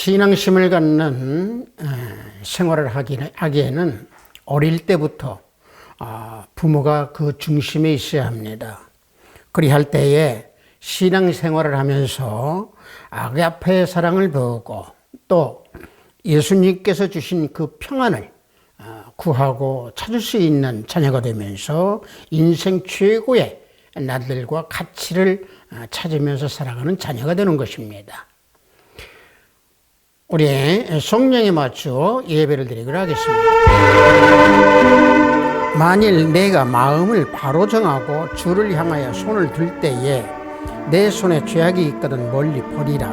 신앙심을 갖는 생활을 하기에는 어릴 때부터 부모가 그 중심에 있어야 합니다. 그리할 때에 신앙생활을 하면서 아가페의 사랑을 배우고 또 예수님께서 주신 그 평안을 구하고 찾을 수 있는 자녀가 되면서 인생 최고의 날들과 가치를 찾으면서 살아가는 자녀가 되는 것입니다. 우리 성령에 맞추어 예배를 드리도록 하겠습니다. 만일 내가 마음을 바로 정하고 주를 향하여 손을 들 때에 내 손에 죄악이 있거든 멀리 버리라.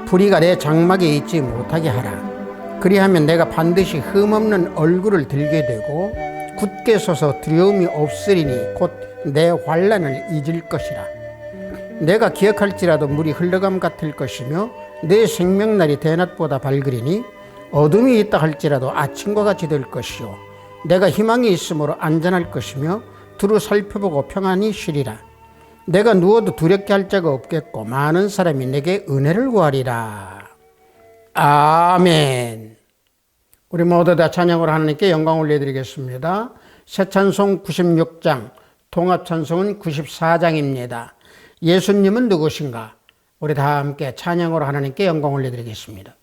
불의가 내 장막에 있지 못하게 하라. 그리하면 내가 반드시 흠없는 얼굴을 들게 되고 굳게 서서 두려움이 없으리니 곧 내 환난을 잊을 것이라. 내가 기억할지라도 물이 흘러감 같을 것이며 내 생명날이 대낮보다 밝으리니 어둠이 있다 할지라도 아침과 같이 될 것이요 내가 희망이 있으므로 안전할 것이며 두루 살펴보고 평안히 쉬리라. 내가 누워도 두렵게 할 자가 없겠고 많은 사람이 내게 은혜를 구하리라. 아멘. 우리 모두 다 찬양으로 하나님께 영광을 올려드리겠습니다. 새 찬송 96장, 통합 찬송은 94장입니다. 예수님은 누구신가? 우리 다 함께 찬양으로 하나님께 영광 올려드리겠습니다.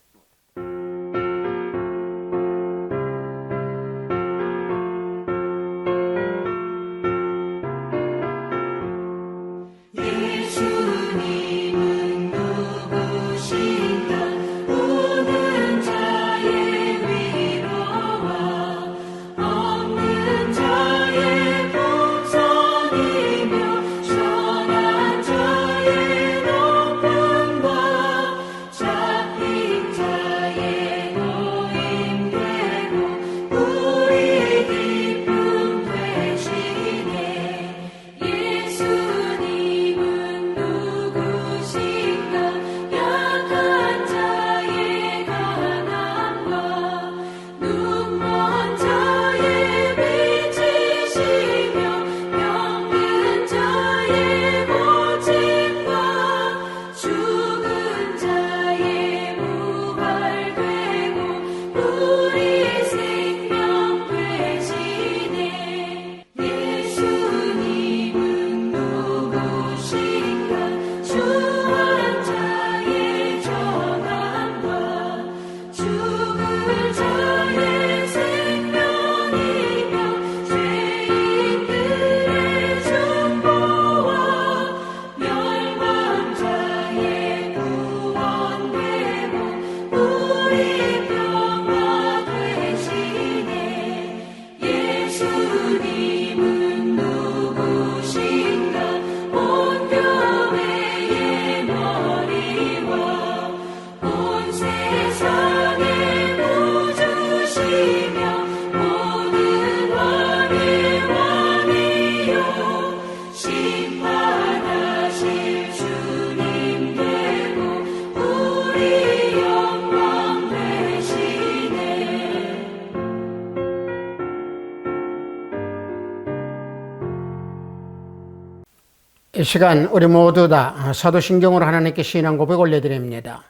이 시간 우리 모두 다 사도신경으로 하나님께 신앙 고백 올려드립니다.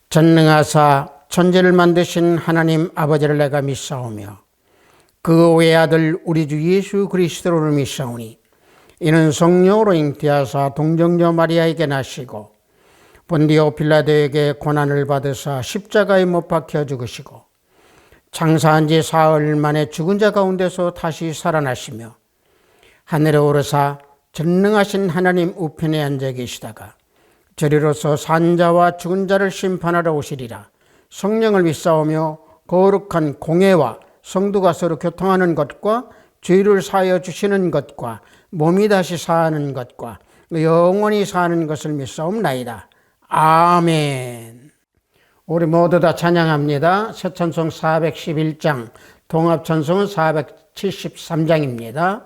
전능하사 천지를 만드신 하나님 아버지를 내가 믿사오며 그 외아들 우리 주 예수 그리스도를 믿사오니 이는 성령으로 잉태하사 동정녀 마리아에게 나시고 본디오 빌라도에게 고난을 받으사 십자가에 못 박혀 죽으시고 장사한 지 사흘 만에 죽은 자 가운데서 다시 살아나시며 하늘에 오르사 전능하신 하나님 우편에 앉아 계시다가 저리로서 산 자와 죽은 자를 심판하러 오시리라. 성령을 믿사오며 거룩한 공회와 성도가 서로 교통하는 것과 죄를 사하여 주시는 것과 몸이 다시 사는 것과 영원히 사는 것을 믿사옵나이다. 아멘. 우리 모두 다 찬양합니다. 새 찬송 411장, 통합 찬송은 473장입니다.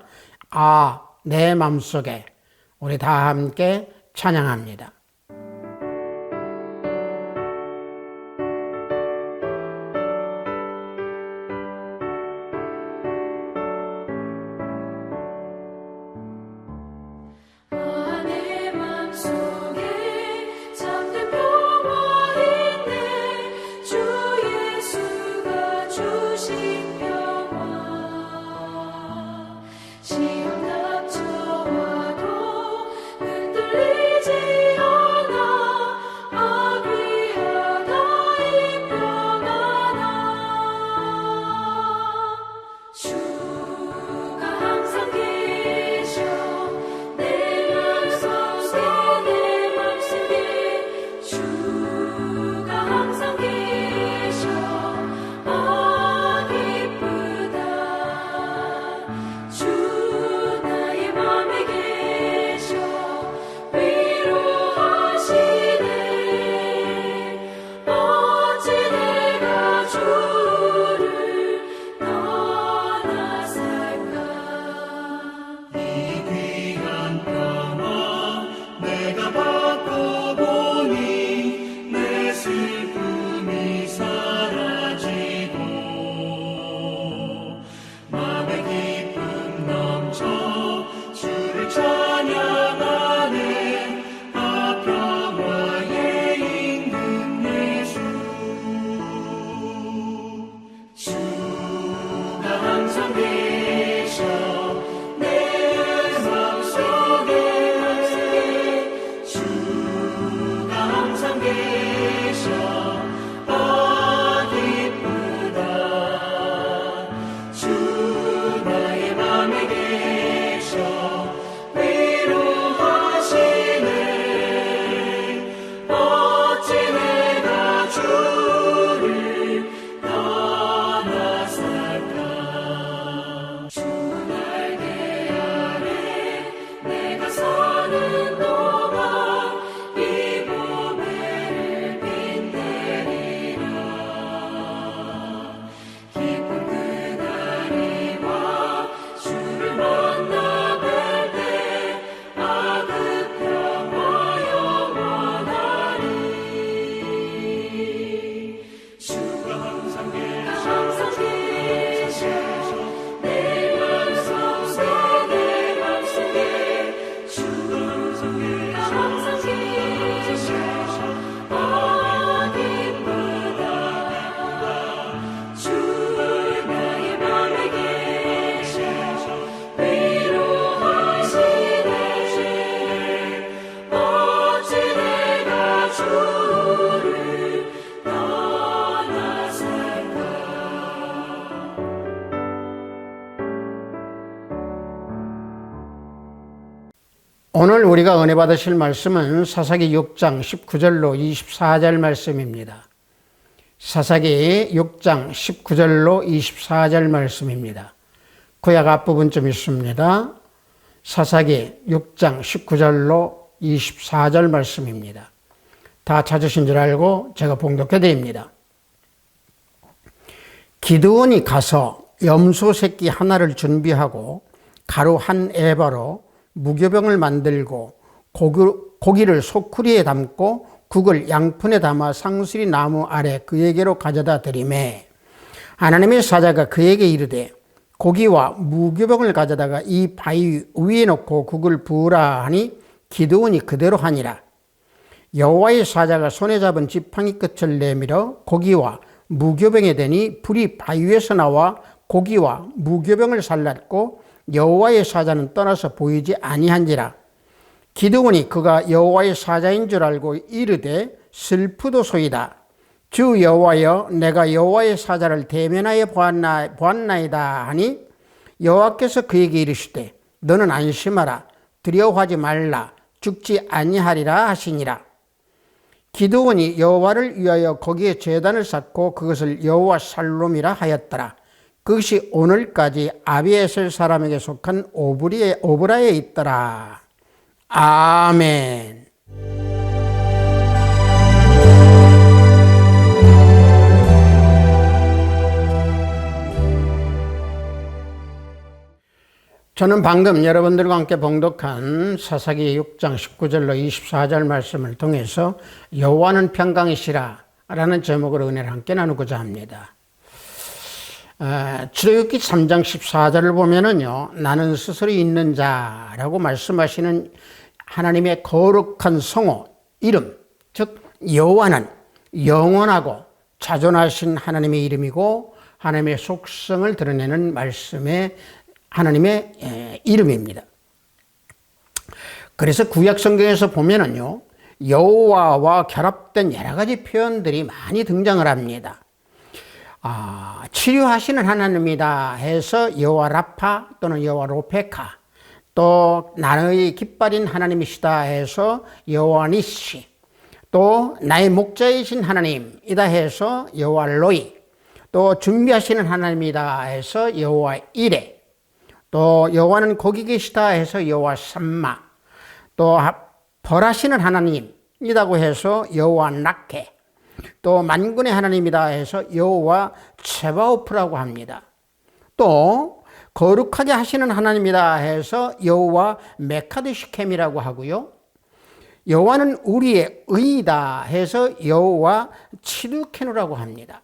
내 맘속에 우리 다 함께 찬양합니다. 내 맘속에 잠든 평화의 오늘 우리가 은혜 받으실 말씀은 사사기 6장 19절로 24절 말씀입니다. 사사기 6장 19절로 24절 말씀입니다. 구약 앞부분 좀 있습니다. 사사기 6장 19절로 24절 말씀입니다. 다 찾으신 줄 알고 제가 봉독해 드립니다. 기드온이 가서 염소 새끼 하나를 준비하고 가루 한 에바로 무교병을 만들고 고기를 소쿠리에 담고 국을 양푼에 담아 상수리 나무 아래 그에게로 가져다 드리매 하나님의 사자가 그에게 이르되 고기와 무교병을 가져다가 이 바위 위에 놓고 국을 부으라 하니 기드온이 그대로 하니라. 여호와의 사자가 손에 잡은 지팡이 끝을 내밀어 고기와 무교병에 대니 불이 바위에서 나와 고기와 무교병을 살랐고 여호와의 사자는 떠나서 보이지 아니한지라. 기드온이 그가 여호와의 사자인 줄 알고 이르되 슬프도소이다. 주 여호와여, 내가 여호와의 사자를 대면하여 보았나이다 하니 여호와께서 그에게 이르시되 너는 안심하라. 두려워하지 말라. 죽지 아니하리라 하시니라. 기드온이 여호와를 위하여 거기에 제단을 쌓고 그것을 여호와 살롬이라 하였더라. 그것이 오늘까지 아비에셀 사람에게 속한 오브라에 있더라. 아멘. 저는 방금 여러분들과 함께 봉독한 사사기 6장 19절로 24절 말씀을 통해서 여호와는 평강이시라 라는 제목으로 은혜를 함께 나누고자 합니다. 출애굽기 3장 14절을 보면은요, 나는 스스로 있는 자라고 말씀하시는 하나님의 거룩한 성호, 이름, 즉 여호와는 영원하고 자존하신 하나님의 이름이고 하나님의 속성을 드러내는 말씀의 하나님의 이름입니다. 그래서 구약 성경에서 보면은요, 여호와와 결합된 여러 가지 표현들이 많이 등장을 합니다. 치료하시는 하나님이다 해서 여호와 라파 또는 여호와 로페카, 또 나의 깃발인 하나님이시다 해서 여호와 니시, 또 나의 목자이신 하나님이다 해서 여호와 로이, 또 준비하시는 하나님이다 해서 여호와 이레, 또 여호와는 거기 계시다 해서 여호와 삼마, 또 벌하시는 하나님이라고 해서 여호와 낙해, 또 만군의 하나님이다 해서 여호와 츠바오프라고 합니다. 또 거룩하게 하시는 하나님이다 해서 여호와 메카드시켐이라고 하고요. 여호와는 우리의 의이다 해서 여호와 치두케누라고 합니다.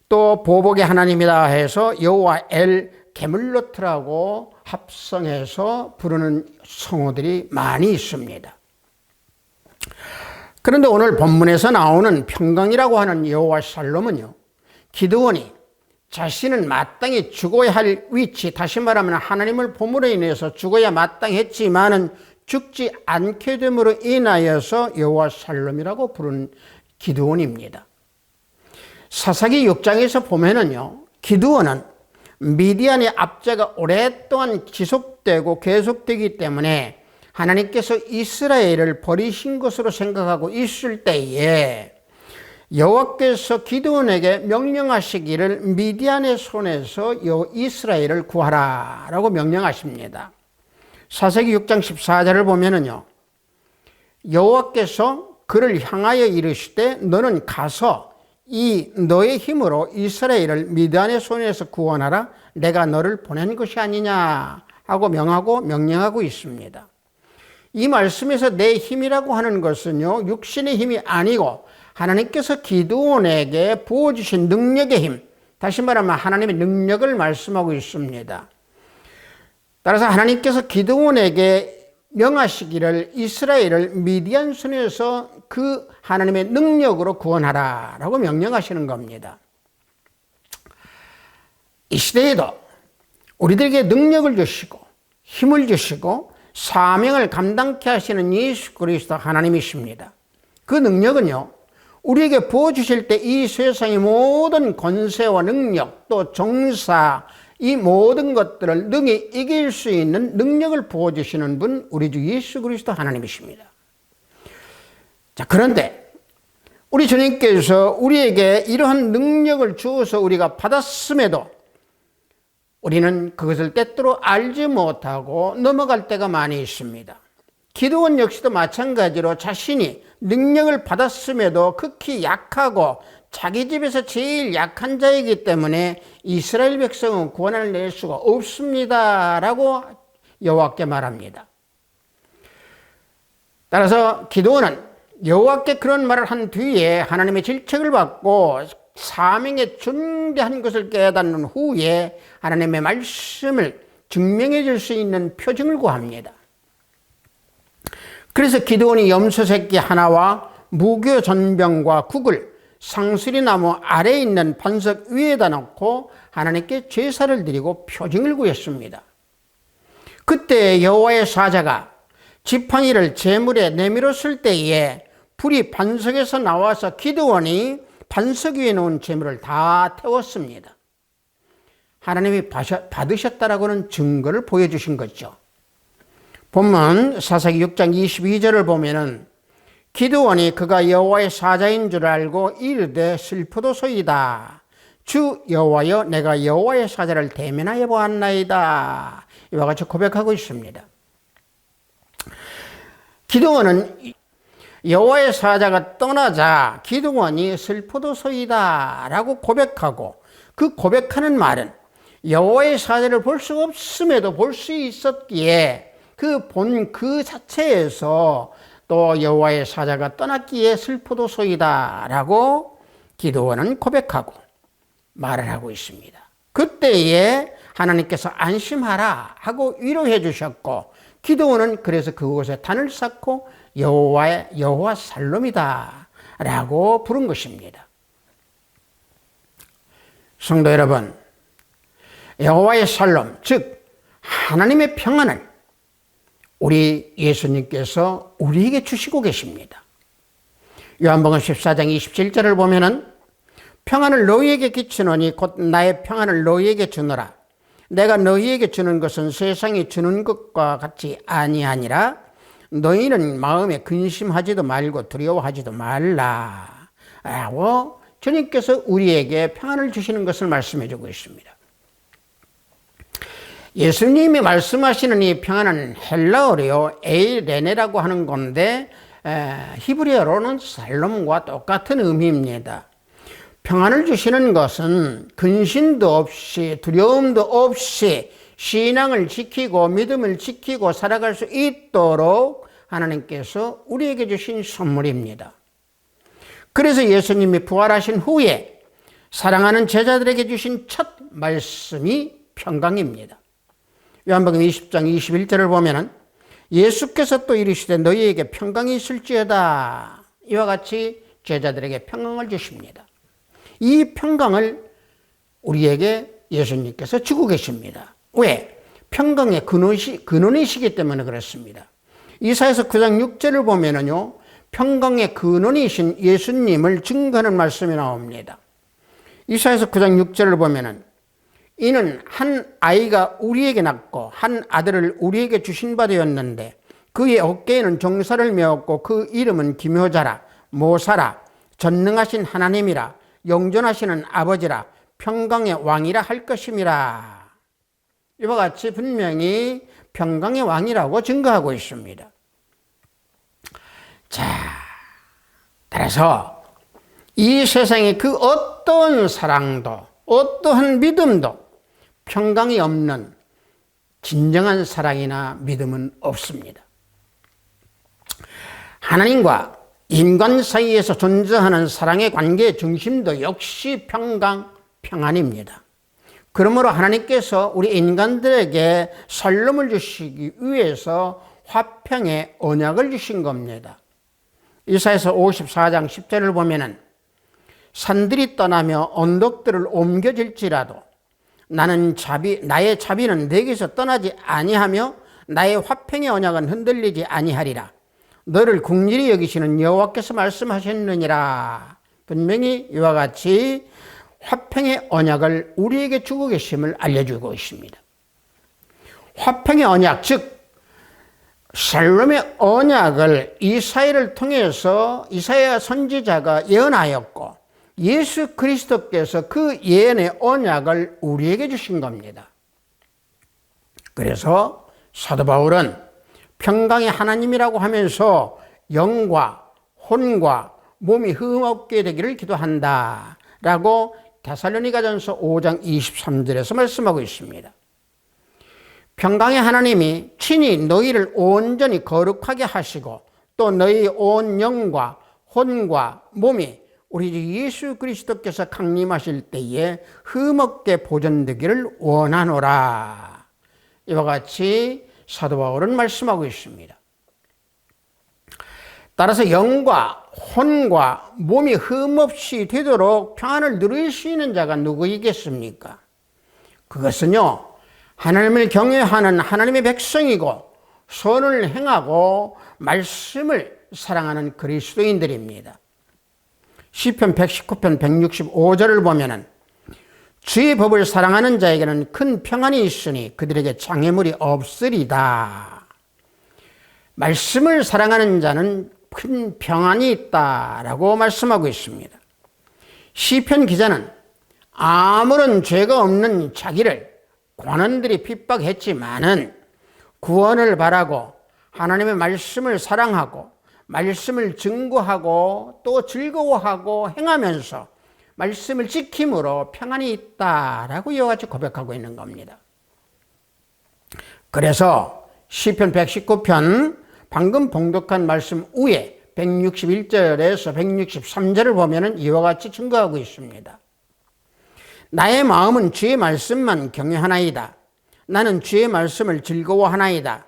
또 보복의 하나님이다 해서 여호와 엘 게물로트라고 합성해서 부르는 성호들이 많이 있습니다. 그런데 오늘 본문에서 나오는 평강이라고 하는 여호와 살롬은요, 기드온이 자신은 마땅히 죽어야 할 위치, 다시 말하면 하나님을 봄으로 인해서 죽어야 마땅했지만은 죽지 않게 됨으로 인하여서 여호와 살롬이라고 부르는 기드온입니다. 사사기 6장에서 보면은요, 기드온은 미디안의 압제가 오랫동안 지속되고 계속되기 때문에 하나님께서 이스라엘을 버리신 것으로 생각하고 있을 때에 여호와께서 기드온에게 명령하시기를 미디안의 손에서 이스라엘을 구하라 라고 명령하십니다. 사사기 6장 14절을 보면은요, 여호와께서 그를 향하여 이르시되 너는 가서 이 너의 힘으로 이스라엘을 미디안의 손에서 구원하라. 내가 너를 보낸 것이 아니냐 하고 명령하고 있습니다. 이 말씀에서 내 힘이라고 하는 것은요, 육신의 힘이 아니고 하나님께서 기드온에게 부어주신 능력의 힘, 다시 말하면 하나님의 능력을 말씀하고 있습니다. 따라서 하나님께서 기드온에게 명하시기를 이스라엘을 미디안 손에서 그 하나님의 능력으로 구원하라 라고 명령하시는 겁니다. 이 시대에도 우리들에게 능력을 주시고 힘을 주시고 사명을 감당케 하시는 예수 그리스도 하나님이십니다. 그 능력은요, 우리에게 부어주실 때 이 세상의 모든 권세와 능력, 또 종사, 이 모든 것들을 능히 이길 수 있는 능력을 부어주시는 분, 우리 주 예수 그리스도 하나님이십니다. 자, 그런데 우리 주님께서 우리에게 이러한 능력을 주어서 우리가 받았음에도 우리는 그것을 때때로 알지 못하고 넘어갈 때가 많이 있습니다. 기드온 역시도 마찬가지로 자신이 능력을 받았음에도 극히 약하고 자기 집에서 제일 약한 자이기 때문에 이스라엘 백성은 구원을 낼 수가 없습니다 라고 여호와께 말합니다. 따라서 기드온은 여호와께 그런 말을 한 뒤에 하나님의 질책을 받고 사명의 중대한 것을 깨닫는 후에 하나님의 말씀을 증명해 줄 수 있는 표징을 구합니다. 그래서 기드온이 염소 새끼 하나와 무교 전병과 국을 상수리 나무 아래에 있는 반석 위에다 놓고 하나님께 제사를 드리고 표징을 구했습니다. 그때 여호와의 사자가 지팡이를 제물에 내밀었을 때에 불이 반석에서 나와서 기드온이 반석 위에 놓은 제물을 다 태웠습니다. 하나님이 받으셨다라고는 증거를 보여주신 거죠. 본문 사사기 6장 22절을 보면은 기드온이 그가 여호와의 사자인 줄 알고 이르되 슬프도소이다. 주 여호와여, 내가 여호와의 사자를 대면하여 보았나이다. 이와 같이 고백하고 있습니다. 기드온은 여호와의 사자가 떠나자 기드온이 슬프도소이다 라고 고백하고, 그 고백하는 말은 여호와의 사자를 볼 수 없음에도 볼 수 있었기에 그 자체에서 또 여호와의 사자가 떠났기에 슬프도소이다 라고 기드온은 고백하고 말을 하고 있습니다. 그때에 하나님께서 안심하라 하고 위로해 주셨고, 기드온은 그래서 그곳에 단을 쌓고 여호와 살롬이다 라고 부른 것입니다. 성도 여러분, 여호와의 살롬, 즉 하나님의 평안을 우리 예수님께서 우리에게 주시고 계십니다. 요한복음 14장 27절을 보면은 평안을 너희에게 끼치노니 곧 나의 평안을 너희에게 주노라. 내가 너희에게 주는 것은 세상이 주는 것과 같이 아니하니라. 너희는 마음에 근심하지도 말고 두려워하지도 말라 라고 주님께서 우리에게 평안을 주시는 것을 말씀해 주고 있습니다. 예수님이 말씀하시는 이 평안은 헬라어로 에이레네라고 하는 건데 히브리어로는 살롬과 똑같은 의미입니다. 평안을 주시는 것은 근심도 없이 두려움도 없이 신앙을 지키고 믿음을 지키고 살아갈 수 있도록 하나님께서 우리에게 주신 선물입니다. 그래서 예수님이 부활하신 후에 사랑하는 제자들에게 주신 첫 말씀이 평강입니다. 요한복음 20장 21절을 보면은 예수께서 또 이르시되 너희에게 평강이 있을지어다. 이와 같이 제자들에게 평강을 주십니다. 이 평강을 우리에게 예수님께서 주고 계십니다. 왜? 평강의 근원이시기 때문에 그렇습니다. 이사야서 9장 6절을 보면은요, 평강의 근원이신 예수님을 증거하는 말씀이 나옵니다. 이사야서 9장 6절을 보면은 이는 한 아이가 우리에게 낳고 한 아들을 우리에게 주신 바 되었는데 그의 어깨에는 종살을 메었고 그 이름은 기묘자라, 모사라, 전능하신 하나님이라, 영존하시는 아버지라, 평강의 왕이라 할 것임이라. 이와 같이 분명히 평강의 왕이라고 증거하고 있습니다. 자, 따라서 이 세상에 그 어떤 사랑도 어떠한 믿음도 평강이 없는 진정한 사랑이나 믿음은 없습니다. 하나님과 인간 사이에서 존재하는 사랑의 관계의 중심도 역시 평안입니다. 그러므로 하나님께서 우리 인간들에게 살롬을 주시기 위해서 화평의 언약을 주신 겁니다. 이사야서 54장 10절을 보면은 산들이 떠나며 언덕들을 옮겨질지라도 나의 자비는 내게서 떠나지 아니하며 나의 화평의 언약은 흔들리지 아니하리라. 너를 긍휼히 여기시는 여호와께서 말씀하셨느니라. 분명히 이와 같이 화평의 언약을 우리에게 주고 계심을 알려주고 있습니다. 화평의 언약, 즉 샬롬의 언약을 이사야를 통해서 이사야 선지자가 예언하였고 예수 그리스도께서 그 예언의 언약을 우리에게 주신 겁니다. 그래서 사도 바울은 평강의 하나님이라고 하면서 영과 혼과 몸이 흠없게 되기를 기도한다 라고 데살로니가전서 5장 23절에서 말씀하고 있습니다. 평강의 하나님이 친히 너희를 온전히 거룩하게 하시고 또 너희 온 영과 혼과 몸이 우리 주 예수 그리스도께서 강림하실 때에 흠없게 보존되기를 원하노라. 이와 같이 사도 바울은 말씀하고 있습니다. 따라서 영과 혼과 몸이 흠없이 되도록 평안을 누릴 수 있는 자가 누구이겠습니까? 그것은요, 하나님을 경외하는 하나님의 백성이고 선을 행하고 말씀을 사랑하는 그리스도인들입니다. 시편 119편 165절을 보면은 주의 법을 사랑하는 자에게는 큰 평안이 있으니 그들에게 장애물이 없으리다. 말씀을 사랑하는 자는 큰 평안이 있다라고 말씀하고 있습니다. 시편 기자는 아무런 죄가 없는 자기를 관원들이 핍박했지만은 구원을 바라고 하나님의 말씀을 사랑하고 말씀을 증거하고 또 즐거워하고 행하면서 말씀을 지킴으로 평안이 있다라고 이와 같이 고백하고 있는 겁니다. 그래서 시편 119편 방금 봉독한 말씀 후에 161절에서 163절을 보면은 이와 같이 증거하고 있습니다. 나의 마음은 주의 말씀만 경외하나이다. 나는 주의 말씀을 즐거워하나이다.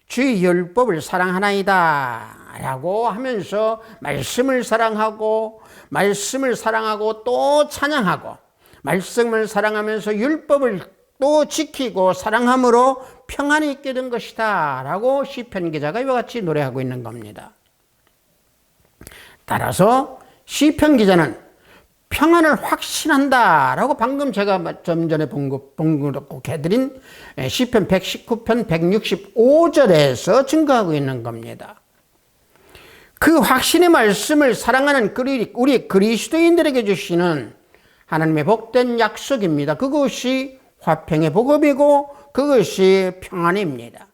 주의 율법을 사랑하나이다. 라고 하면서 말씀을 사랑하고 또 찬양하고 말씀을 사랑하면서 율법을 또 지키고 사랑함으로 평안이 있게 된 것이다 라고 시편 기자가 이와 같이 노래하고 있는 겁니다. 따라서 시편 기자는 평안을 확신한다 라고 방금 제가 좀 전에 봉독해드린 시편 119편 165절에서 증거하고 있는 겁니다. 그 확신의 말씀을 사랑하는 우리 그리스도인들에게 주시는 하나님의 복된 약속입니다. 그것이 화평의 복음이고 그것이 평안입니다.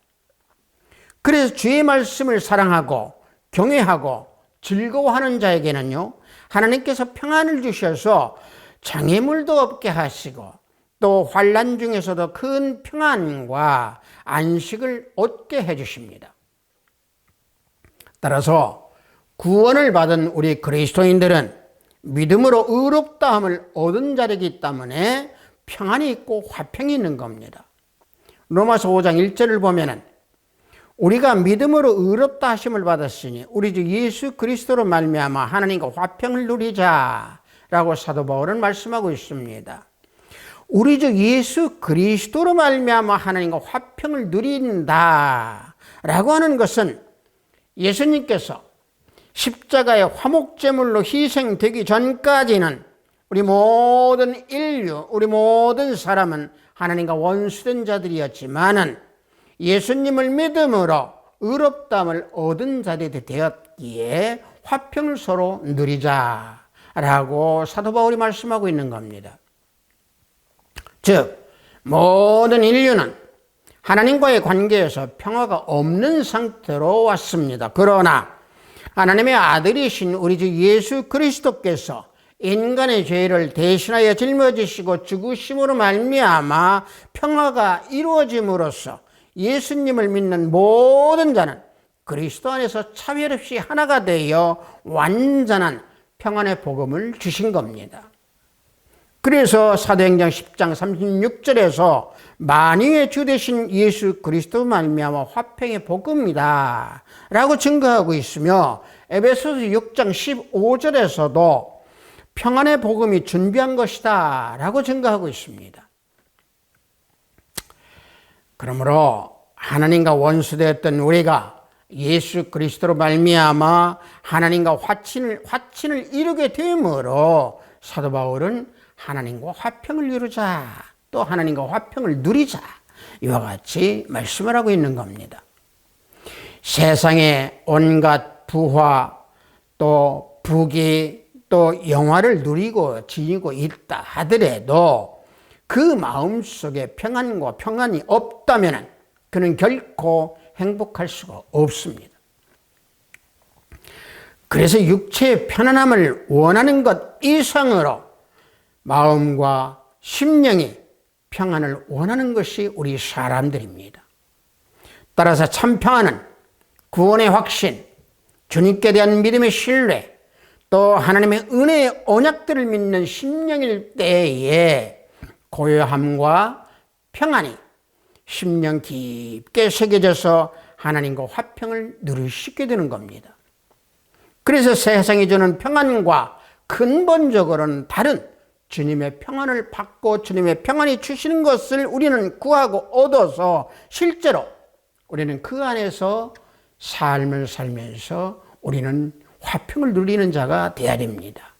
그래서 주의 말씀을 사랑하고 경외하고 즐거워하는 자에게는요, 하나님께서 평안을 주셔서 장애물도 없게 하시고 또 환난 중에서도 큰 평안과 안식을 얻게 해주십니다. 따라서 구원을 받은 우리 그리스도인들은 믿음으로 의롭다함을 얻은 자이기 때문에 평안이 있고 화평이 있는 겁니다. 로마서 5장 1절을 보면은 우리가 믿음으로 의롭다 하심을 받았으니 우리 주 예수 그리스도로 말미암아 하나님과 화평을 누리자라고 사도 바울은 말씀하고 있습니다. 우리 주 예수 그리스도로 말미암아 하나님과 화평을 누린다라고 하는 것은 예수님께서 십자가의 화목제물로 희생되기 전까지는 우리 모든 인류, 우리 모든 사람은 하나님과 원수된 자들이었지만은 예수님을 믿음으로 의롭다함을 얻은 자들이 되었기에 화평을 서로 누리자라고 사도 바울이 말씀하고 있는 겁니다. 즉 모든 인류는 하나님과의 관계에서 평화가 없는 상태로 왔습니다. 그러나 하나님의 아들이신 우리 주 예수 그리스도께서 인간의 죄를 대신하여 짊어지시고 죽으심으로 말미암아 평화가 이루어짐으로써 예수님을 믿는 모든 자는 그리스도 안에서 차별 없이 하나가 되어 완전한 평안의 복음을 주신 겁니다. 그래서 사도행전 10장 36절에서 만유의 주 되신 예수 그리스도 말미암아 화평의 복음이다 라고 증거하고 있으며 에베소서 6장 15절에서도 평안의 복음이 준비한 것이다 라고 증거하고 있습니다. 그러므로 하나님과 원수되었던 우리가 예수 그리스도로 말미암아 하나님과 화친을 이루게 되므로 사도 바울은 하나님과 화평을 이루자, 또 하나님과 화평을 누리자, 이와 같이 말씀을 하고 있는 겁니다. 세상에 온갖 부와 또 부귀 또 영화를 누리고 지니고 있다 하더라도 그 마음속에 평안과 평안이 없다면 그는 결코 행복할 수가 없습니다. 그래서 육체의 편안함을 원하는 것 이상으로 마음과 심령이 평안을 원하는 것이 우리 사람들입니다. 따라서 참 평안은 구원의 확신, 주님께 대한 믿음의 신뢰, 또 하나님의 은혜의 언약들을 믿는 심령일 때에 고요함과 평안이 심령 깊게 새겨져서 하나님과 화평을 누릴 수 있게 되는 겁니다. 그래서 세상이 주는 평안과 근본적으로는 다른 주님의 평안을 받고 주님의 평안이 주시는 것을 우리는 구하고 얻어서 실제로 우리는 그 안에서 삶을 살면서 우리는 화평을 누리는 자가 되어야 됩니다.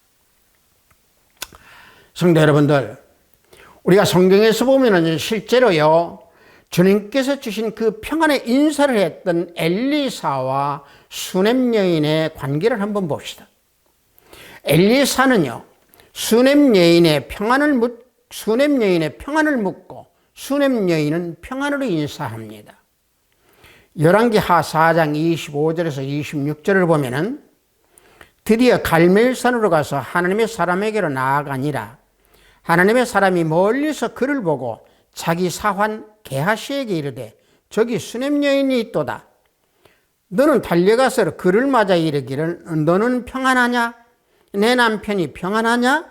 성도 여러분들, 우리가 성경에서 보면은 실제로요, 주님께서 주신 그 평안의 인사를 했던 엘리사와 수넴 여인의 관계를 한번 봅시다. 엘리사는요, 수넴 여인의 평안을 묻고 수넴 여인은 평안으로 인사합니다. 열왕기하 4장 25절에서 26절을 보면은 드디어 갈멜산으로 가서 하나님의 사람에게로 나아가니라. 하나님의 사람이 멀리서 그를 보고 자기 사환 게하시에게 이르되 저기 수넴 여인이 있도다. 너는 달려가서 그를 맞아 이르기를 너는 평안하냐? 내 남편이 평안하냐?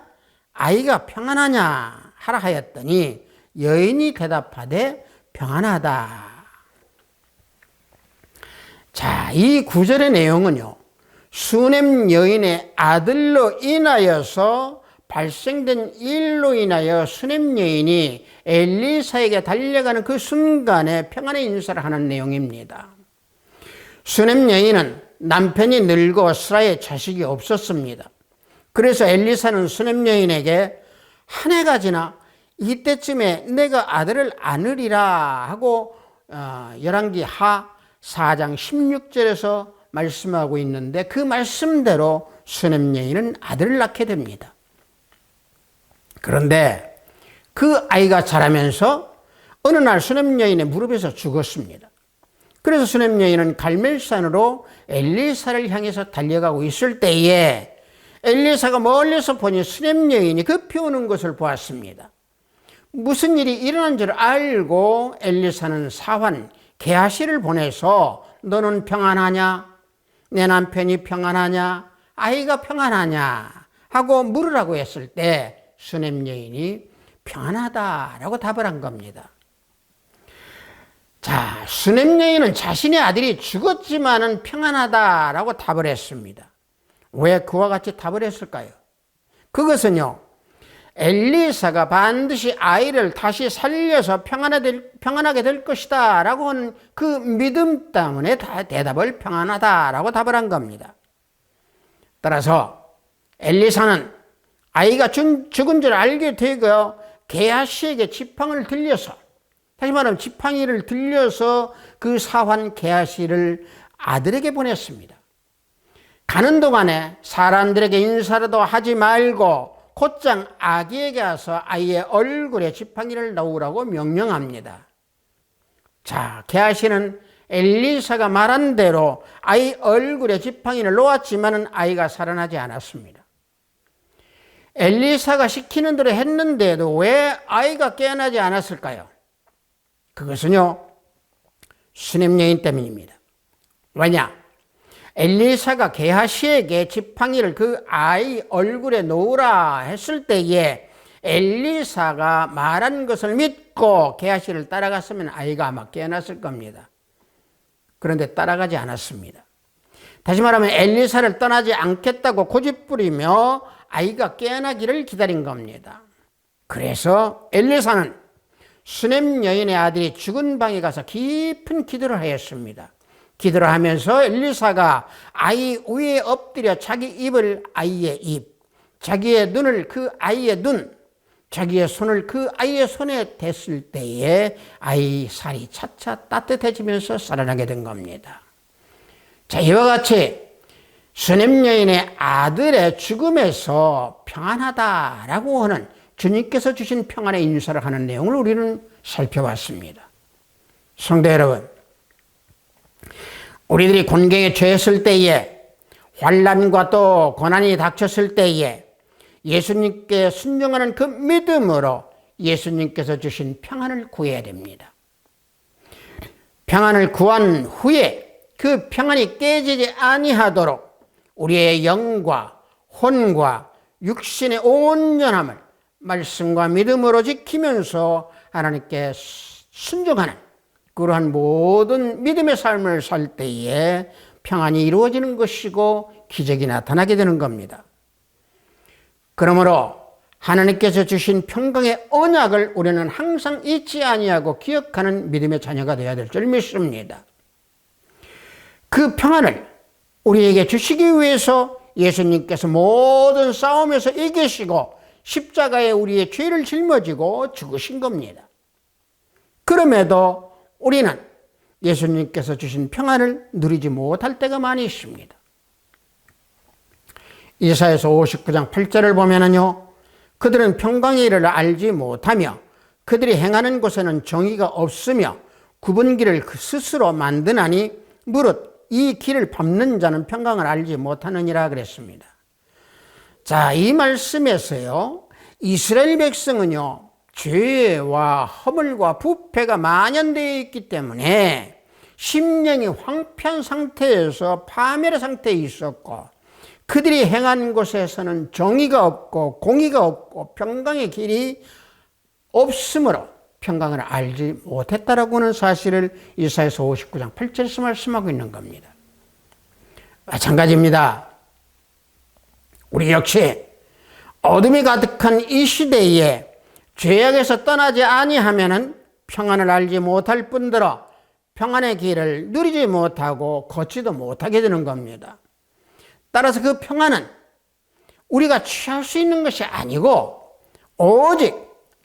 아이가 평안하냐? 하라 하였더니 여인이 대답하되 평안하다. 자, 이 구절의 내용은요, 수넴 여인의 아들로 인하여서 발생된 일로 인하여 수넴 여인이 엘리사에게 달려가는 그 순간에 평안의 인사를 하는 내용입니다. 수넴 여인은 남편이 늙어 스라에 자식이 없었습니다. 그래서 엘리사는 수넴 여인에게 한 해가 지나 이때쯤에 내가 아들을 안으리라 하고 열왕기하 4장 16절에서 말씀하고 있는데 그 말씀대로 수넴 여인은 아들을 낳게 됩니다. 그런데 그 아이가 자라면서 어느 날 수넴 여인의 무릎에서 죽었습니다. 그래서 수넴 여인은 갈멜산으로 엘리사를 향해서 달려가고 있을 때에 엘리사가 멀리서 보니 수넴 여인이 급히 오는 것을 보았습니다. 무슨 일이 일어난 줄 알고 엘리사는 사환 게하시를 보내서 너는 평안하냐? 내 남편이 평안하냐? 아이가 평안하냐? 하고 물으라고 했을 때 수넴 여인이 평안하다라고 답을 한 겁니다. 자, 수넴 여인은 자신의 아들이 죽었지만은 평안하다라고 답을 했습니다. 왜 그와 같이 답을 했을까요? 그것은요, 엘리사가 반드시 아이를 다시 살려서 평안하게 될 것이다 라고 하는 그 믿음 때문에 대답을 평안하다라고 답을 한 겁니다. 따라서 엘리사는 아이가 죽은 줄 알게 되고 게하시에게 지팡이를 들려서, 다시 말하면 지팡이를 들려서 그 사환 게하시를 아들에게 보냈습니다. 가는 동안에 사람들에게 인사라도 하지 말고 곧장 아기에게 가서 아이의 얼굴에 지팡이를 놓으라고 명령합니다. 자, 게하시는 엘리사가 말한 대로 아이 얼굴에 지팡이를 놓았지만 아이가 살아나지 않았습니다. 엘리사가 시키는 대로 했는데도 왜 아이가 깨어나지 않았을까요? 그것은요, 수넴 여인 때문입니다. 왜냐? 엘리사가 게하시에게 지팡이를 그 아이 얼굴에 놓으라 했을 때에 엘리사가 말한 것을 믿고 게하시를 따라갔으면 아이가 아마 깨어났을 겁니다. 그런데 따라가지 않았습니다. 다시 말하면 엘리사를 떠나지 않겠다고 고집부리며 아이가 깨어나기를 기다린 겁니다. 그래서 엘리사는 수넴 여인의 아들이 죽은 방에 가서 깊은 기도를 하였습니다. 기도를 하면서 엘리사가 아이 위에 엎드려 자기 입을 아이의 입, 자기의 눈을 그 아이의 눈, 자기의 손을 그 아이의 손에 댔을 때에 아이 살이 차차 따뜻해지면서 살아나게 된 겁니다. 자, 이와 같이 수넴 여인의 아들의 죽음에서 평안하다라고 하는 주님께서 주신 평안의 인사를 하는 내용을 우리는 살펴봤습니다. 성도 여러분, 우리들이 곤경에 처했을 때에, 환난과 또 고난이 닥쳤을 때에 예수님께 순종하는 그 믿음으로 예수님께서 주신 평안을 구해야 됩니다. 평안을 구한 후에 그 평안이 깨지지 아니하도록 우리의 영과 혼과 육신의 온전함을 말씀과 믿음으로 지키면서 하나님께 순종하는 그러한 모든 믿음의 삶을 살 때에 평안이 이루어지는 것이고 기적이 나타나게 되는 겁니다. 그러므로 하나님께서 주신 평강의 언약을 우리는 항상 잊지 아니하고 기억하는 믿음의 자녀가 되어야 될 줄 믿습니다. 그 평안을 우리에게 주시기 위해서 예수님께서 모든 싸움에서 이기시고 십자가에 우리의 죄를 짊어지고 죽으신 겁니다. 그럼에도 우리는 예수님께서 주신 평안을 누리지 못할 때가 많이 있습니다. 이사야서 59장 8절을 보면은요, 그들은 평강의 일을 알지 못하며 그들이 행하는 곳에는 정의가 없으며 구분길을 스스로 만드나니 무릇 이 길을 밟는 자는 평강을 알지 못하느니라 그랬습니다. 자, 이 말씀에서요, 이스라엘 백성은요, 죄와 허물과 부패가 만연되어 있기 때문에 심령이 황폐한 상태에서 파멸의 상태에 있었고, 그들이 행한 곳에서는 정의가 없고 공의가 없고 평강의 길이 없으므로 평강을 알지 못했다라고 하는 사실을 이사야서 59장 8절에서 말씀하고 있는 겁니다. 마찬가지입니다. 우리 역시 어둠이 가득한 이 시대에 죄악에서 떠나지 아니하면은 평안을 알지 못할 뿐더러 평안의 길을 누리지 못하고 걷지도 못하게 되는 겁니다. 따라서 그 평안은 우리가 취할 수 있는 것이 아니고 오직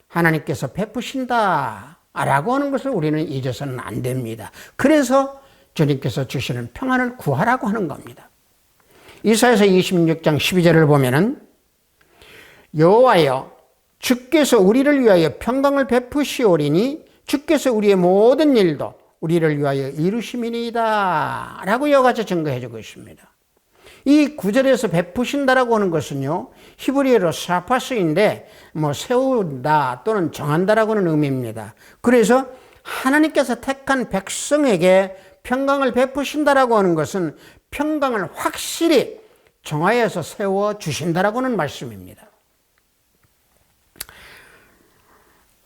하나님께서 베푸신다라고 하는 것을 우리는 잊어서는 안 됩니다. 그래서 주님께서 주시는 평안을 구하라고 하는 겁니다. 이사야서 26장 12절을 보면은 여호와여 주께서 우리를 위하여 평강을 베푸시오리니 주께서 우리의 모든 일도 우리를 위하여 이루심이니이다 라고 이와 같이 증거해 주고 있습니다. 이 구절에서 베푸신다라고 하는 것은요, 히브리어로 사파스인데 세운다 또는 정한다라고 하는 의미입니다. 그래서 하나님께서 택한 백성에게 평강을 베푸신다라고 하는 것은 평강을 확실히 정하여서 세워 주신다라고 하는 말씀입니다.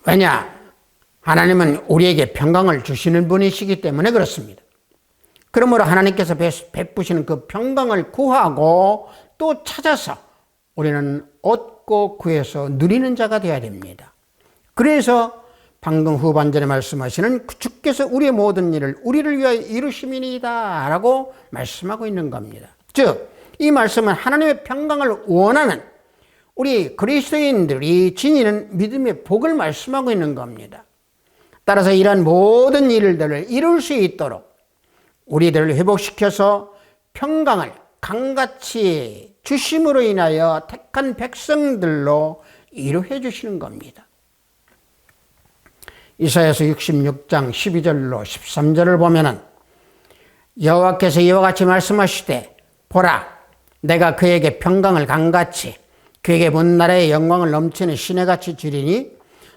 왜냐? 하나님은 우리에게 평강을 주시는 분이시기 때문에 그렇습니다. 그러므로 하나님께서 베푸시는 그 평강을 구하고 또 찾아서 우리는 얻고 구해서 누리는 자가 되어야 됩니다. 그래서 방금 후반전에 말씀하시는 주께서 우리의 모든 일을 우리를 위하여 이루심이니이다 라고 말씀하고 있는 겁니다. 즉, 이 말씀은 하나님의 평강을 원하는 우리 그리스도인들이 지니는 믿음의 복을 말씀하고 있는 겁니다. 따라서 이러한 모든 일들을 이룰 수 있도록 우리들을 회복시켜서 평강을 강같이 주심으로 인하여 택한 백성들로 이루해 주시는 겁니다. 이사야서 66장 12절로 13절을 보면은 여호와께서 이와 같이 말씀하시되 보라 내가 그에게 평강을 강같이 그에게 먼 나라의 영광을 넘치는 시내같이 주리니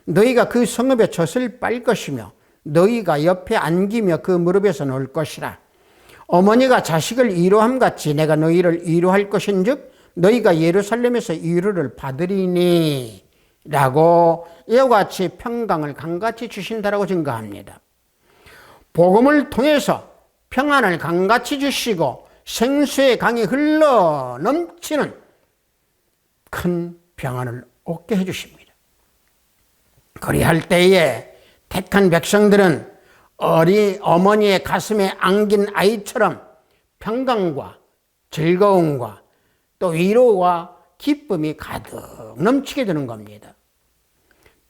너희가 그 성읍의 젖을 빨 것이며 너희가 옆에 안기며 그 무릎에서 놀 것이라. 어머니가 자식을 위로함같이 내가 너희를 위로할 것인즉 너희가 예루살렘에서 위로를 받으리니 라고 이와 같이 평강을 강같이 주신다라고 증거합니다. 복음을 통해서 평안을 강같이 주시고 생수의 강이 흘러 넘치는 큰 평안을 얻게 해주십니다. 그리할 때에 택한 백성들은 어머니의 가슴에 안긴 아이처럼 평강과 즐거움과 또 위로와 기쁨이 가득 넘치게 되는 겁니다.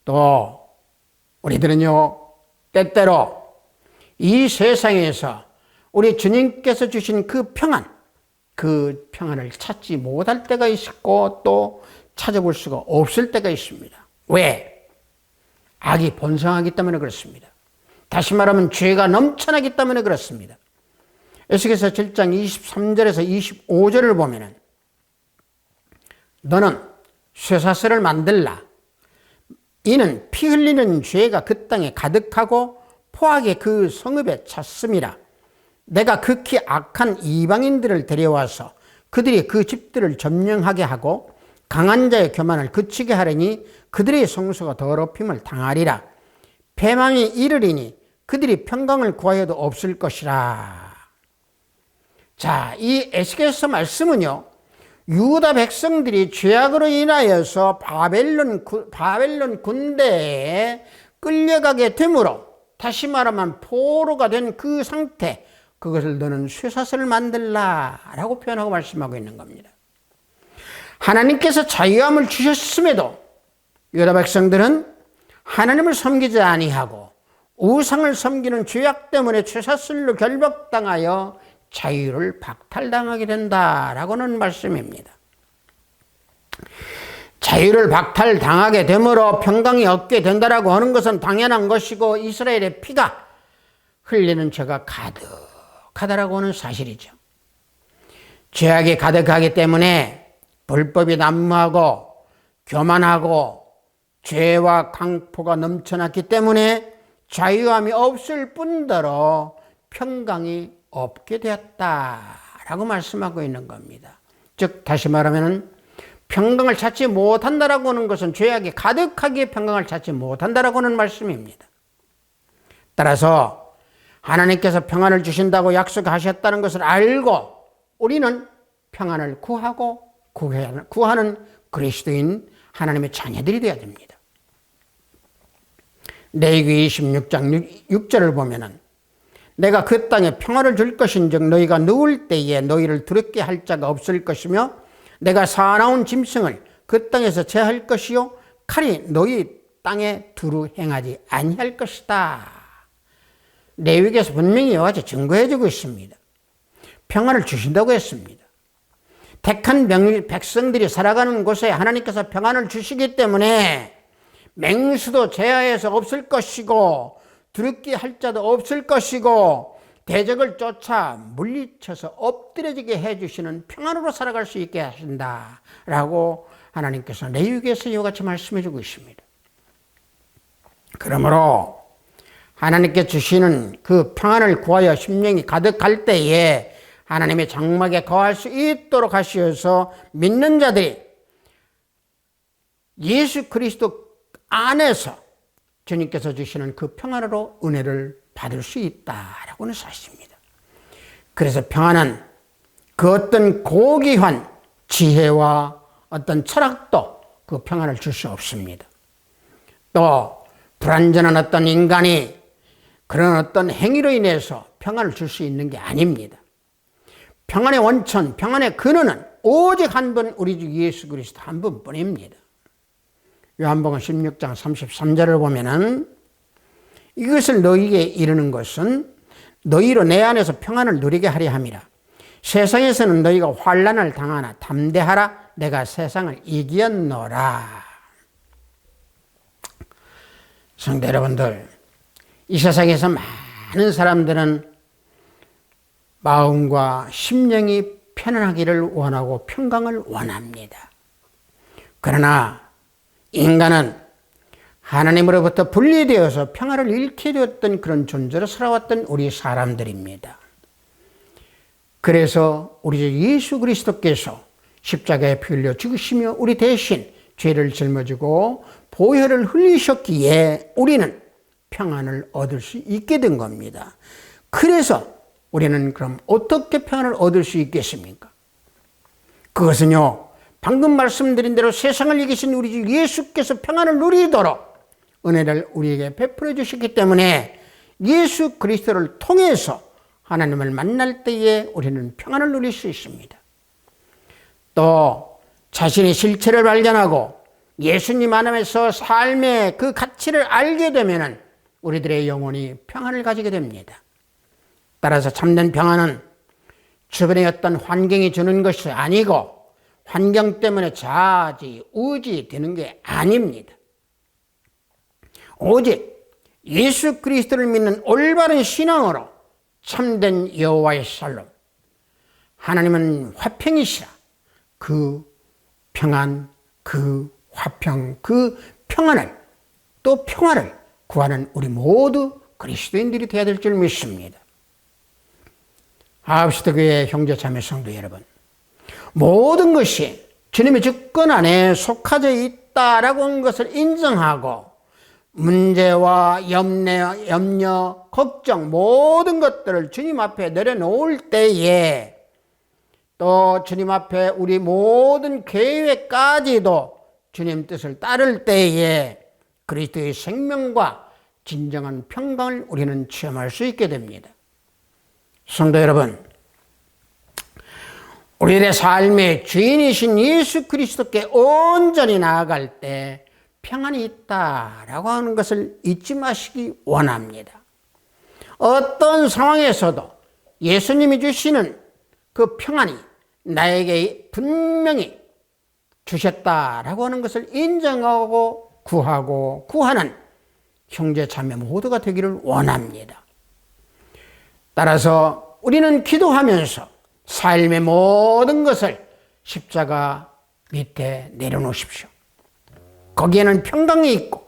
또 우리들은요, 때때로 이 세상에서 우리 주님께서 주신 그 평안을 찾지 못할 때가 있고 또 찾아볼 수가 없을 때가 있습니다. 왜? 악이 번성하기 때문에 그렇습니다. 다시 말하면 죄가 넘쳐나기 때문에 그렇습니다. 에스겔서 7장 23절에서 25절을 보면은 너는 쇠사슬을 만들라. 이는 피 흘리는 죄가 그 땅에 가득하고 포악의 그 성읍에 찼음이라. 내가 극히 악한 이방인들을 데려와서 그들이 그 집들을 점령하게 하고 강한 자의 교만을 그치게 하려니 그들의 성소가 더럽힘을 당하리라. 패망이 이르리니 그들이 평강을 구하여도 없을 것이라. 자, 이 에스겔서 말씀은요, 유다 백성들이 죄악으로 인하여서 바벨론 군대에 끌려가게 되므로, 다시 말하면 포로가 된 그 상태, 그것을 너는 쇠사슬을 만들라 라고 표현하고 말씀하고 있는 겁니다. 하나님께서 자유함을 주셨음에도 유다 백성들은 하나님을 섬기지 아니하고 우상을 섬기는 죄악 때문에 쇠사슬로 결박당하여 자유를 박탈당하게 된다라고는 말씀입니다. 자유를 박탈당하게 되므로 평강이 없게 된다라고 하는 것은 당연한 것이고 이스라엘의 피가 흘리는 죄가 가득하다라고 하는 사실이죠. 죄악이 가득하기 때문에 불법이 난무하고 교만하고 죄와 강포가 넘쳐났기 때문에 자유함이 없을 뿐더러 평강이 없게 되었다라고 말씀하고 있는 겁니다. 즉 다시 말하면 평강을 찾지 못한다라고 하는 것은 죄악이 가득하기에 평강을 찾지 못한다라고 하는 말씀입니다. 따라서 하나님께서 평안을 주신다고 약속하셨다는 것을 알고 우리는 평안을 구하는 그리스도인 하나님의 자녀들이 되어야 됩니다. 레위기 26장 6절을 보면은 내가 그 땅에 평화를 줄 것인즉 너희가 누울 때에 너희를 두렵게 할 자가 없을 것이며 내가 사나운 짐승을 그 땅에서 제할 것이요 칼이 너희 땅에 두루 행하지 아니할 것이다. 레위기에서 분명히 이와 같이 증거해주고 있습니다. 평안을 주신다고 했습니다. 택한 백성들이 살아가는 곳에 하나님께서 평안을 주시기 때문에 맹수도 제하에서 없을 것이고 두렵게 할 자도 없을 것이고 대적을 쫓아 물리쳐서 엎드려지게 해주시는 평안으로 살아갈 수 있게 하신다라고 하나님께서 레위기에서 이와 같이 말씀해 주고 있습니다. 그러므로 하나님께 주시는 그 평안을 구하여 심령이 가득할 때에 하나님의 장막에 거할 수 있도록 하시어서 믿는 자들이 예수 그리스도 안에서 주님께서 주시는 그 평안으로 은혜를 받을 수 있다라고 하는 사실입니다. 그래서 평안은 그 어떤 고귀한 지혜와 어떤 철학도 그 평안을 줄 수 없습니다. 또 불완전한 어떤 인간이 그런 어떤 행위로 인해서 평안을 줄 수 있는 게 아닙니다. 평안의 원천, 평안의 근원은 오직 한 분 우리 주 예수 그리스도 한 분뿐입니다. 요한복음 16장 33절을 보면은 이것을 너희에게 이르는 것은 너희로 내 안에서 평안을 누리게 하려 함이라. 세상에서는 너희가 환난을 당하나 담대하라. 내가 세상을 이겼노라. 성도 여러분들, 이 세상에서 많은 사람들은 마음과 심령이 편안하기를 원하고 평강을 원합니다. 그러나 인간은 하나님으로부터 분리되어서 평화를 잃게 되었던 그런 존재로 살아왔던 우리 사람들입니다. 그래서 우리 주 예수 그리스도께서 십자가에 피 흘려 죽으시며 우리 대신 죄를 짊어지고 보혈을 흘리셨기에 우리는 평안을 얻을 수 있게 된 겁니다. 그래서 우리는 그럼 어떻게 평안을 얻을 수 있겠습니까? 그것은요, 방금 말씀드린 대로 세상을 이기신 우리 주 예수께서 평안을 누리도록 은혜를 우리에게 베풀어 주셨기 때문에 예수 그리스도를 통해서 하나님을 만날 때에 우리는 평안을 누릴 수 있습니다. 또 자신의 실체를 발견하고 예수님 안에서 삶의 그 가치를 알게 되면 우리들의 영혼이 평안을 가지게 됩니다. 따라서 참된 평안은 주변의 어떤 환경이 주는 것이 아니고 환경 때문에 좌지우지 되는 게 아닙니다. 오직 예수 그리스도를 믿는 올바른 신앙으로 참된 여호와의 샬롬, 하나님은 화평이시라, 그 평안, 그 화평, 그 평안을 또 평화를 구하는 우리 모두 그리스도인들이 되어야 될 줄 믿습니다. 하읍시드교회 형제 자매 성도 여러분, 모든 것이 주님의 주권 안에 속하져 있다라고 하는 것을 인정하고 문제와 염려, 걱정 모든 것들을 주님 앞에 내려놓을 때에 또 주님 앞에 우리 모든 계획까지도 주님 뜻을 따를 때에 그리스도의 생명과 진정한 평강을 우리는 체험할 수 있게 됩니다. 성도 여러분, 우리의 삶의 주인이신 예수 그리스도께 온전히 나아갈 때 평안이 있다라고 하는 것을 잊지 마시기 원합니다. 어떤 상황에서도 예수님이 주시는 그 평안이 나에게 분명히 주셨다라고 하는 것을 인정하고 구하는 형제 자매 모두가 되기를 원합니다. 따라서 우리는 기도하면서 삶의 모든 것을 십자가 밑에 내려놓으십시오. 거기에는 평강이 있고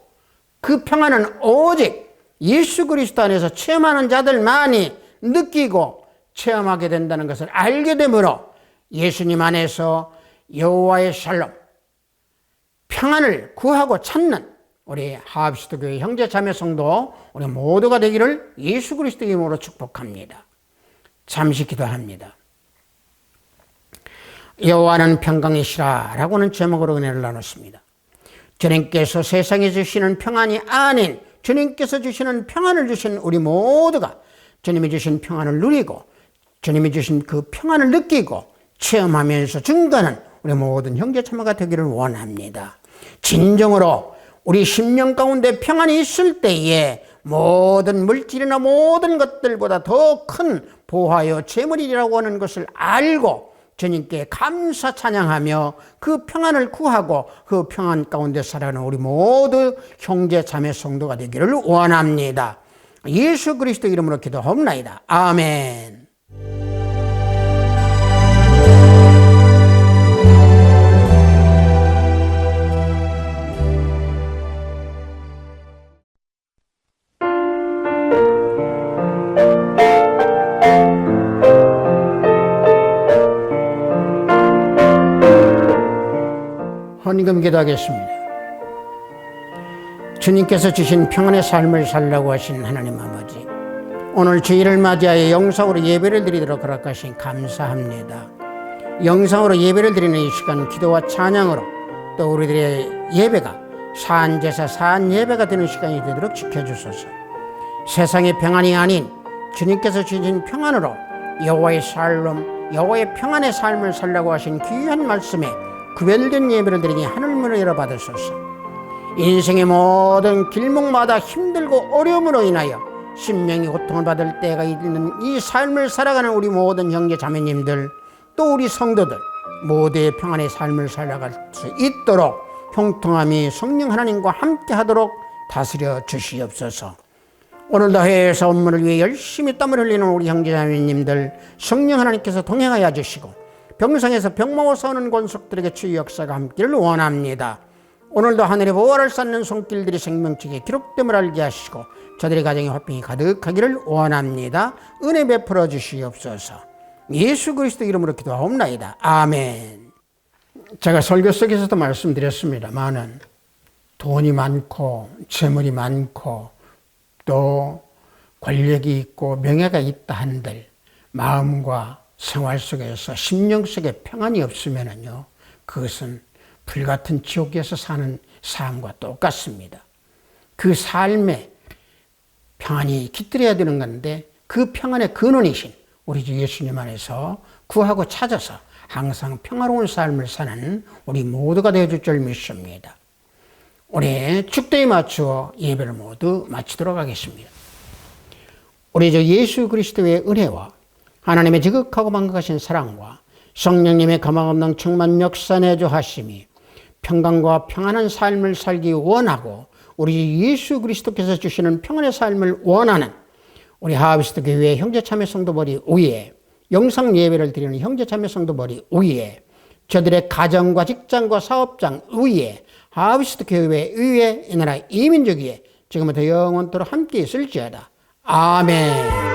그 평안은 오직 예수 그리스도 안에서 체험하는 자들만이 느끼고 체험하게 된다는 것을 알게 되므로 예수님 안에서 여호와의 샬롬, 평안을 구하고 찾는 우리 하읍시드교회 형제 자매 성도 우리 모두가 되기를 예수 그리스도 이름으로 축복합니다. 잠시 기도합니다. 여호와는 평강이시라 라고는 제목으로 은혜를 나눴습니다. 주님께서 세상에 주시는 평안이 아닌 주님께서 주시는 평안을 주신 우리 모두가 주님이 주신 평안을 누리고 주님이 주신 그 평안을 느끼고 체험하면서 증거하는 우리 모든 형제 자매가 되기를 원합니다. 진정으로 우리 심령 가운데 평안이 있을 때에 모든 물질이나 모든 것들보다 더 큰 보화요 재물이라고 하는 것을 알고 주님께 감사 찬양하며 그 평안을 구하고 그 평안 가운데 살아가는 우리 모두 형제 자매 성도가 되기를 원합니다. 예수 그리스도 이름으로 기도하옵나이다. 아멘. 헌금 기도하겠습니다. 주님께서 주신 평안의 삶을 살라고 하신 하나님 아버지, 오늘 주일을 맞이하여 영상으로 예배를 드리도록 허락하신 감사합니다. 영상으로 예배를 드리는 이 시간 기도와 찬양으로 또 우리들의 예배가 사안제사 사안예배가 되는 시간이 되도록 지켜주소서. 세상의 평안이 아닌 주님께서 주신 평안으로 여호와의 샬롬, 여호와의 평안의 삶을 살라고 하신 귀한 말씀에 구별된 예배를 드리니 하늘문을 열어받으소서. 인생의 모든 길목마다 힘들고 어려움으로 인하여 심령이 고통을 받을 때가 있는 이 삶을 살아가는 우리 모든 형제 자매님들 또 우리 성도들 모두의 평안의 삶을 살아갈 수 있도록 형통함이 성령 하나님과 함께 하도록 다스려 주시옵소서. 오늘도 해외에서 업무를 위해 열심히 땀을 흘리는 우리 형제 자매님들 성령 하나님께서 동행하여 주시고 병상에서 병마고 싸우는 권속들에게 주의 역사가 함께를 원합니다. 오늘도 하늘의 보화를 쌓는 손길들이 생명책에 기록됨을 알게 하시고 저들의 가정에 화평이 가득하기를 원합니다. 은혜 베풀어 주시옵소서. 예수 그리스도 이름으로 기도하옵나이다. 아멘. 제가 설교 속에서도 말씀드렸습니다만은 돈이 많고 재물이 많고 또 권력이 있고 명예가 있다 한들 마음과 생활 속에서 심령 속에 평안이 없으면요, 그것은 불같은 지옥에서 사는 삶과 똑같습니다. 그 삶에 평안이 깃들어야 되는 건데 그 평안의 근원이신 우리 주 예수님 안에서 구하고 찾아서 항상 평화로운 삶을 사는 우리 모두가 되어줄 줄 믿습니다. 올해 축도에 맞추어 예배를 모두 마치도록 하겠습니다. 우리 주 예수 그리스도의 은혜와 하나님의 지극하고 만극하신 사랑과 성령님의 가망없는 충만 역사 내주하심이 평강과 평안한 삶을 살기 원하고 우리 예수 그리스도께서 주시는 평안의 삶을 원하는 우리 하비스트 교회 형제참여 성도벌이 위에 영상 예배를 드리는 형제참여 성도벌이 위에 저들의 가정과 직장과 사업장 위에 하비스트 교회 위에 이 나라 이민족 위에 지금부터 영원토록 함께 있을지어다. 아멘.